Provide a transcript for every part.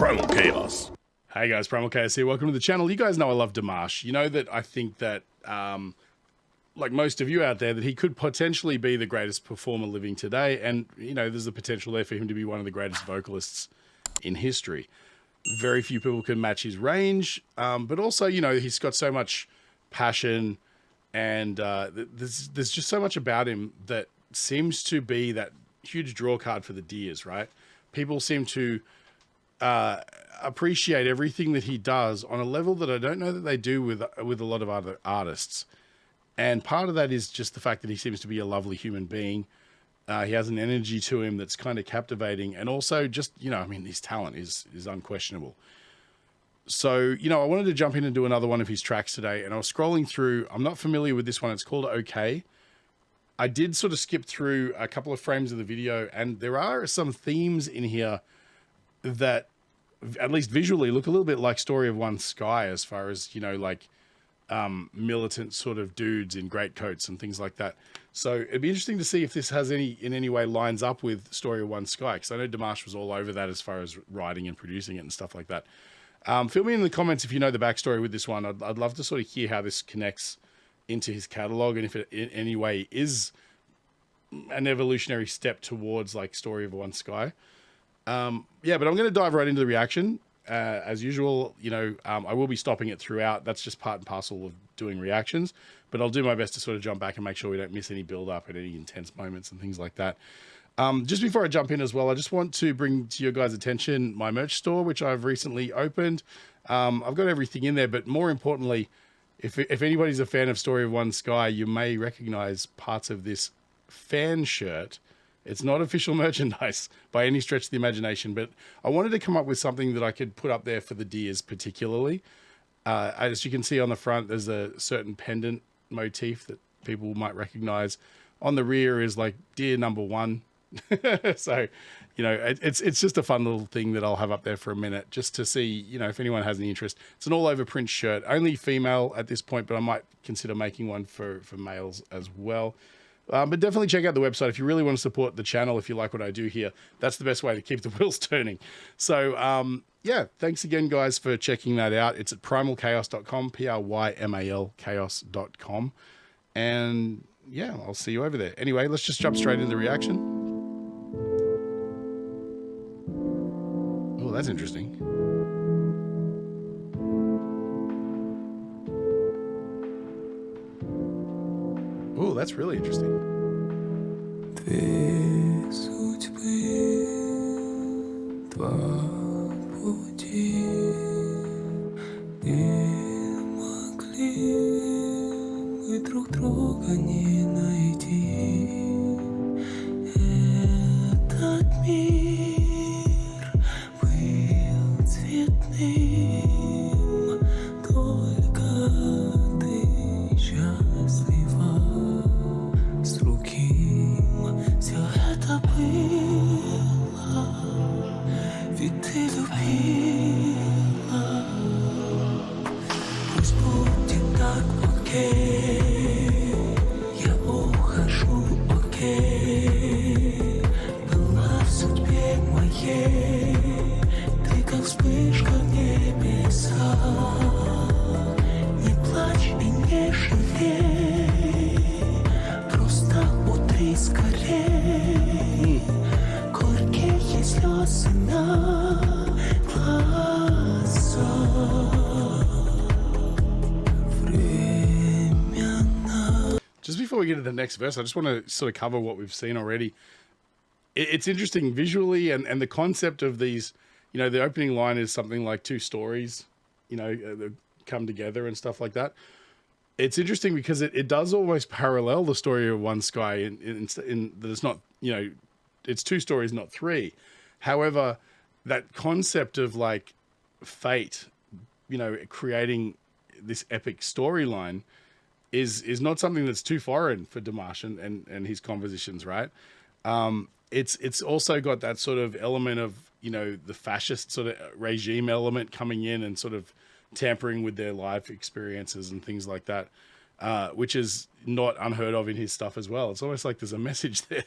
Primal Chaos. Hey guys, Primal Chaos here. Welcome to the channel. You guys know I love Dimash. You know that I think that, like most of you out there, that he could potentially be the greatest performer living today. And, you know, there's the potential there for him to be one of the greatest vocalists in history. Very few people can match his range. But also, you know, he's got so much passion and there's just so much about him that seems to be that huge draw card for the Deers, right? People seem to appreciate everything that he does on a level that I don't know that they do with a lot of other artists. And part of that is just the fact that he seems to be a lovely human being. He has an energy to him that's kind of captivating. And also just, you know, I mean, his talent is unquestionable. So, you know, I wanted to jump in and do another one of his tracks today. And I was scrolling through, I'm not familiar with this one. It's called OK. I did sort of skip through a couple of frames of the video, and there are some themes in here that, at least visually, look a little bit like Story of One Sky, as far as, you know, like militant sort of dudes in greatcoats and things like that. So it'd be interesting to see if this has in any way lines up with Story of One Sky, because I know Dimash was all over that as far as writing and producing it and stuff like that. Fill me in the comments if you know the backstory with this one. I'd love to sort of hear how this connects into his catalog, and if it in any way is an evolutionary step towards like Story of One Sky. Yeah, but I'm going to dive right into the reaction. As usual, you know, I will be stopping it throughout. That's just part and parcel of doing reactions, but I'll do my best to sort of jump back and make sure we don't miss any build up and any intense moments and things like that. Just before I jump in as well, I just want to bring to your guys' attention my merch store, which I've recently opened. I've got everything in there, but more importantly, if anybody's a fan of Story of One Sky, you may recognize parts of this fan shirt. It's not official merchandise by any stretch of the imagination, but I wanted to come up with something that I could put up there for the Deers particularly. As you can see on the front, there's a certain pendant motif that people might recognize. On the rear is like Deer number 1. So, you know, it's just a fun little thing that I'll have up there for a minute just to see, you know, if anyone has any interest. It's an all over print shirt, only female at this point, but I might consider making one for males as well. But definitely check out the website if you really want to support the channel. If you like what I do here, that's the best way to keep the wheels turning. So, yeah, thanks again, guys, for checking that out. It's at primalchaos.com, Prymal chaos.com. And yeah, I'll see you over there. Anyway, let's just jump straight into the reaction. Oh, that's interesting. Oh, that's really interesting. Just before we get to the next verse, I just want to sort of cover what we've seen already. It's interesting visually, and the concept of these, you know, the opening line is something like 2 stories, you know, that come together and stuff like that. It's interesting because it does almost parallel the Story of One Sky in that it's not, you know, it's 2 stories, not 3. However, that concept of like fate, you know, creating this epic storyline is not something that's too foreign for Dimash and his compositions, right? It's also got that sort of element of, you know, the fascist sort of regime element coming in and sort of tampering with their life experiences and things like that, which is not unheard of in his stuff as well. It's almost like there's a message there.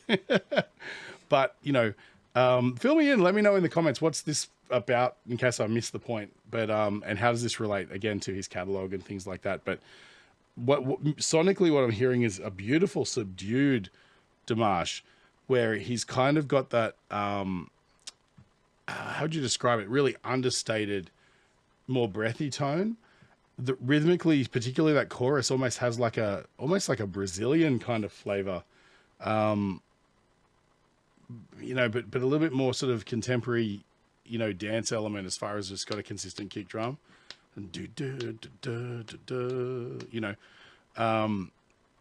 But, you know, Fill me in. Let me know in the comments what's this about, in case I missed the point. But and how does this relate again to his catalog and things like that? But what sonically, what I'm hearing is a beautiful, subdued Dimash, where he's kind of got that. How'd you describe it? Really understated, more breathy tone. The rhythmically, particularly that chorus, almost has like almost like a Brazilian kind of flavor. You know, but a little bit more sort of contemporary, you know, dance element as far as it's got a consistent kick drum, and you know,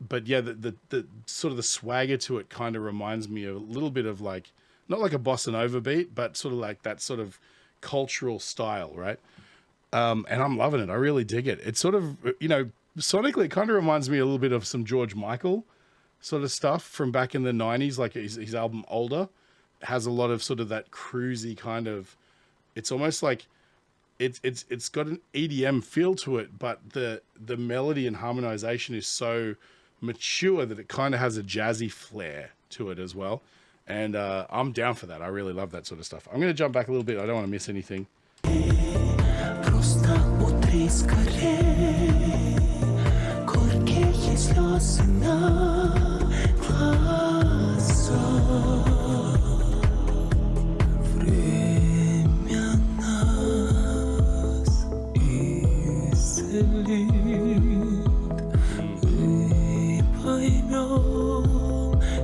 but yeah, the sort of the swagger to it kind of reminds me a little bit of like, not like a bossa nova beat, but sort of like that sort of cultural style, right? And I'm loving it. I really dig it. It's sort of, you know, sonically, it kind of reminds me a little bit of some George Michael sort of stuff from back in the 90s, like his album Older has a lot of sort of that cruisy kind of, it's almost like it's got an EDM feel to it, but the melody and harmonization is so mature that it kind of has a jazzy flair to it as well. And I'm down for that. I really love that sort of stuff. I'm going to jump back a little bit. I don't want to miss anything.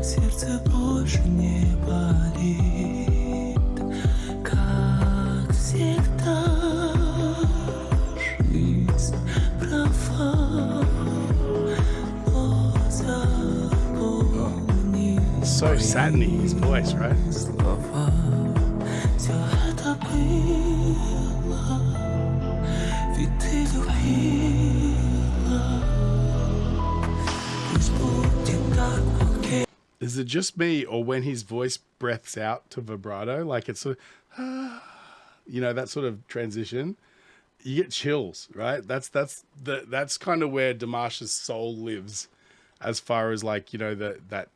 Сердце больше не болит, как всегда. Жизнь права, но запомни. So satiny, his voice, right? Слова, всё это было, ведь ты любила. Пусть будет так, окей. Is it just me, or when his voice breaths out to vibrato, like it's sort of, you know, that sort of transition, you get chills, right? That's kind of where Dimash's soul lives, as far as like, you know, that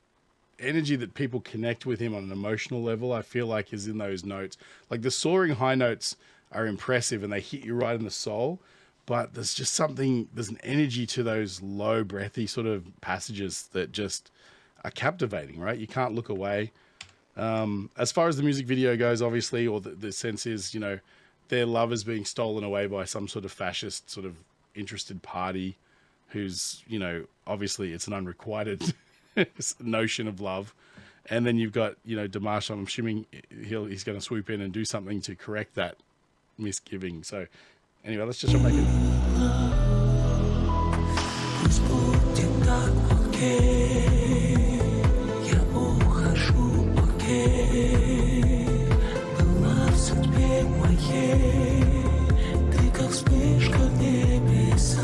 energy that people connect with him on an emotional level. I feel like is in those notes. Like the soaring high notes are impressive and they hit you right in the soul, but there's just something. There's an energy to those low, breathy sort of passages that just are captivating, right? You can't look away. As far as the music video goes, obviously, or the sense is, you know, their love is being stolen away by some sort of fascist sort of interested party who's, you know, obviously it's an unrequited notion of love. And then you've got, you know, Dimash, I'm assuming he's going to swoop in and do something to correct that misgiving. So anyway, let's just jump back in. Была в судьбе моей, ты как вспышка в небеса.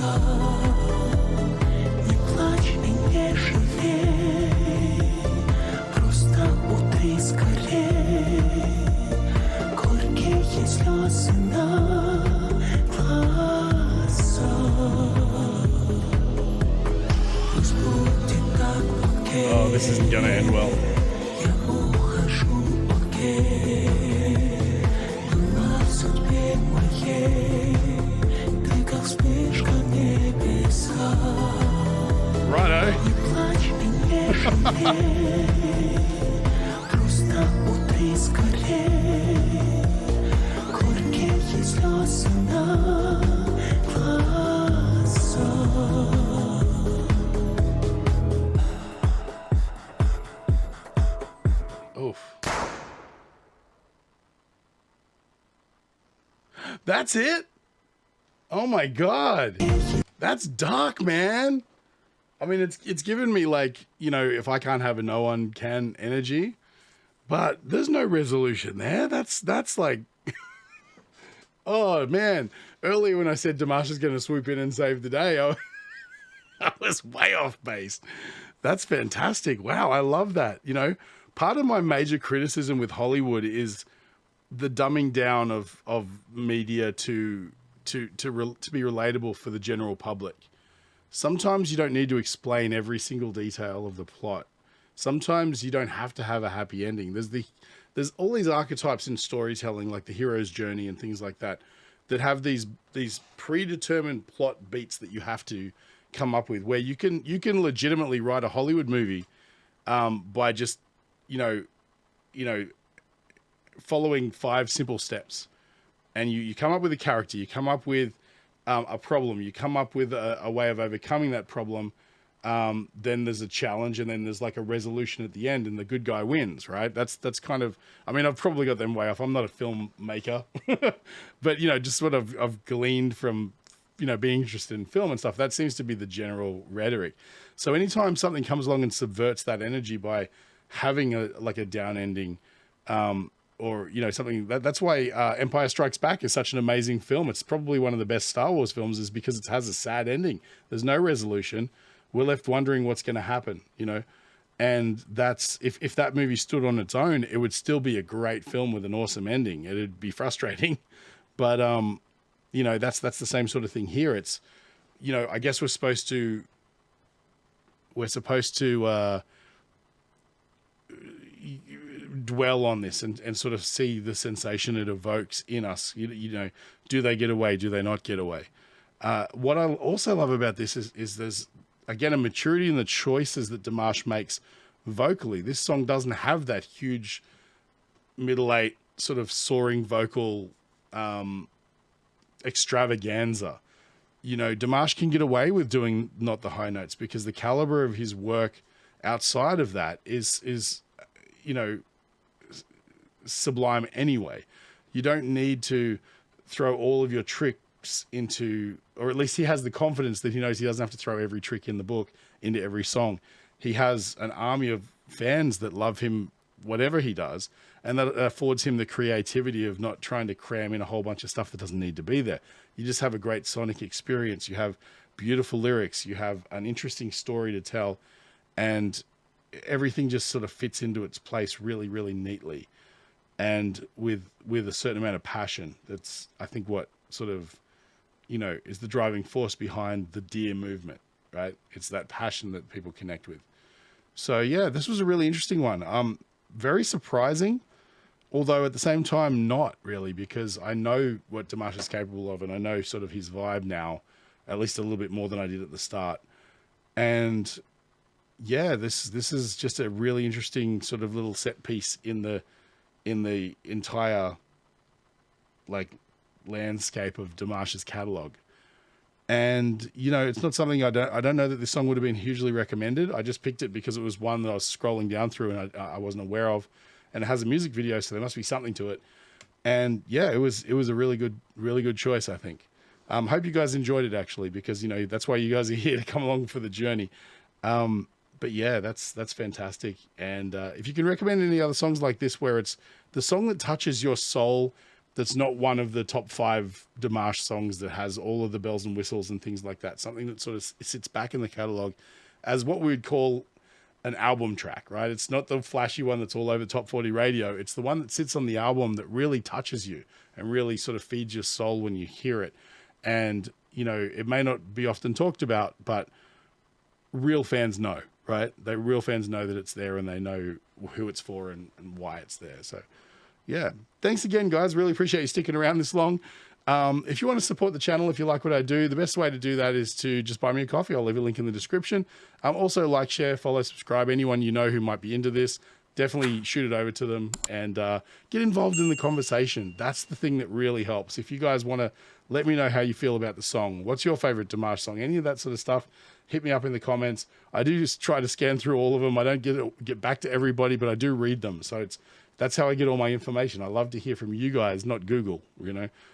Не плачь и не жалей, просто утри скорей. Горькие слезы на глазах. Пусть будет так, окей. Oh, this isn't going to end well. Righto. Oof. That's it? Oh my God. That's dark, man. I mean, it's given me like, you know, if I can't have a no one can energy, but there's no resolution there. That's like, oh man. Earlier when I said Dimash is going to swoop in and save the day, I was way off base. That's fantastic. Wow. I love that. You know, part of my major criticism with Hollywood is the dumbing down of media to be relatable for the general public. Sometimes you don't need to explain every single detail of the plot. Sometimes you don't have to have a happy ending. There's there's all these archetypes in storytelling, like the hero's journey and things like that, that have these predetermined plot beats that you have to come up with, where you can legitimately write a Hollywood movie by just you know following 5 simple steps, and you come up with a character, you come up with a problem, you come up with a way of overcoming that problem. Then there's a challenge, and then there's like a resolution at the end, and the good guy wins, right? That's kind of, I mean, I've probably got them way off. I'm not a filmmaker, but just sort of I've gleaned from, being interested in film and stuff. That seems to be the general rhetoric. So anytime something comes along and subverts that energy by having a down ending, or something that's why Empire Strikes Back is such an amazing film. It's probably one of the best Star Wars films, is because it has a sad ending. There's no resolution. We're left wondering what's going to happen, and that's, if that movie stood on its own, it would still be a great film with an awesome ending. It'd be frustrating, but that's the same sort of thing here. It's, I guess we're supposed to dwell on this and sort of see the sensation it evokes in us. Do they get away? Do they not get away? What I also love about this is there's, again, a maturity in the choices that Dimash makes vocally. This song doesn't have that huge middle eight sort of soaring vocal extravaganza. Dimash can get away with doing not the high notes because the caliber of his work outside of that is sublime anyway. You don't need to throw all of your tricks into, or at least he has the confidence that he knows he doesn't have to throw every trick in the book into every song. He has an army of fans that love him, whatever he does, and that affords him the creativity of not trying to cram in a whole bunch of stuff that doesn't need to be there. You just have a great sonic experience. You have beautiful lyrics. You have an interesting story to tell, and everything just sort of fits into its place really, really neatly, and with a certain amount of passion. That's, I think, what sort of, is the driving force behind the Dear movement, right? It's that passion that people connect with. So yeah, this was a really interesting one. Very surprising, although at the same time not really, because I know what Dimash is capable of, and I know sort of his vibe now, at least a little bit more than I did at the start. And yeah, this is just a really interesting sort of little set piece in the entire landscape of Dimash's catalog. And it's not something I don't know that this song would have been hugely recommended. I just picked it because it was one that I was scrolling down through and I wasn't aware of, and it has a music video, so there must be something to it. And yeah, it was a really good choice, I think. Hope you guys enjoyed it, actually, because that's why you guys are here, to come along for the journey. But yeah, that's fantastic. And if you can recommend any other songs like this, where it's the song that touches your soul, that's not one of the top 5 Dimash songs that has all of the bells and whistles and things like that, something that sort of sits back in the catalog as what we would call an album track, right? It's not the flashy one that's all over top 40 radio. It's the one that sits on the album that really touches you and really sort of feeds your soul when you hear it. And, it may not be often talked about, but real fans know, right? Real fans know that it's there, and they know who it's for and why it's there. So yeah, thanks again, guys. Really appreciate you sticking around this long. If you want to support the channel, if you like what I do, the best way to do that is to just buy me a coffee. I'll leave a link in the description. Also, like, share, follow, subscribe. Anyone who might be into this, definitely shoot it over to them, and get involved in the conversation. That's the thing that really helps. If you guys want to let me know how you feel about the song, what's your favorite Dimash song, any of that sort of stuff, hit me up in the comments. I do just try to scan through all of them. I don't get back to everybody, but I do read them. So that's how I get all my information. I love to hear from you guys, not Google.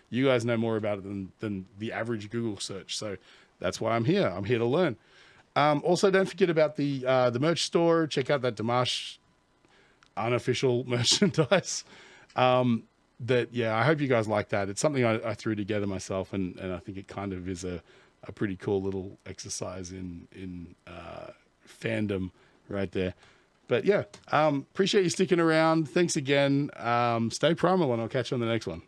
You guys know more about it than the average Google search. So that's why I'm here. I'm here to learn. Also, don't forget about the merch store. Check out that Dimash unofficial merchandise. I hope you guys like that. It's something I threw together myself, and I think it kind of is a pretty cool little exercise in fandom right there. But yeah, appreciate you sticking around. Thanks again. Stay primal, and I'll catch you on the next one.